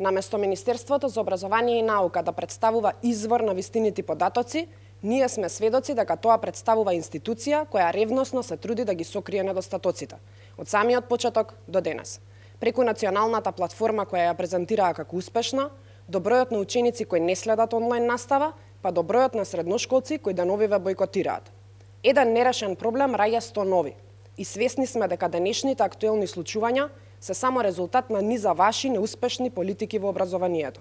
Наместо Министерството за образование и наука да представува извор на вистинити податоци, ние сме сведоци дека тоа представува институција која ревносно се труди да ги сокрие недостатоците, од самиот почеток до денес. Преку националната платформа која ја презентираа како успешна, до бројот на ученици кои не следат онлайн настава, па до бројот на средношколци кои деновиве бойкотираат. Еден нерешен проблем раѓа 100 нови. И свесни сме дека денешните актуелни случувања се само резултат на низа ваши неуспешни политики во образованието.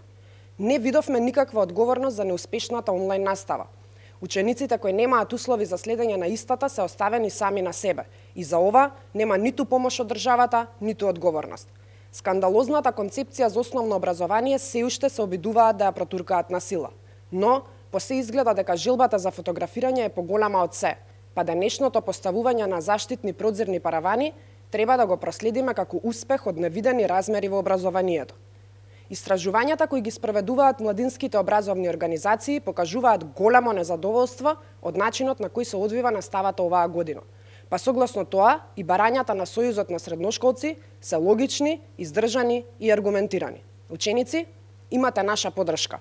Не видовме никаква одговорност за неуспешната онлайн настава. Учениците кои немаат услови за следење на истата се оставени сами на себе и за ова нема ниту помош од државата, ниту одговорност. Скандалозната концепција за основно образование се уште се обидуваат да ја протуркаат на сила. Но, по се изгледа дека жилбата за фотографирање е поголема од се, па денешното поставување на заштитни продзирни паравани треба да го проследиме како успех од невидени размери во образованието. Истражувањата кои ги спроведуваат младинските образовни организации покажуваат големо незадоволство од начинот на кој се одвива наставата оваа година. Па согласно тоа и барањата на Сојузот на средношколци се логични, издржани и аргументирани. Ученици, имате наша поддршка.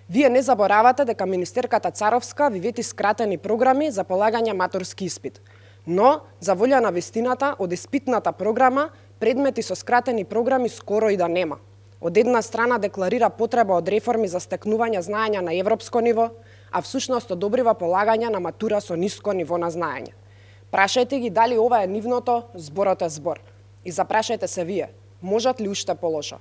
Вие не заборавате дека министерката Царовска ви вети скратени програми за полагање матурски испит. Но, за волја на вистината, од испитната програма, предмети со скратени програми скоро и да нема. Од една страна декларира потреба од реформи за стекнување знаења на европско ниво, а всушност одобрива полагање на матура со ниско ниво на знаење. Прашајте ги дали ова е нивното, зборот е збор. И запрашајте се вие, можат ли уште полошо?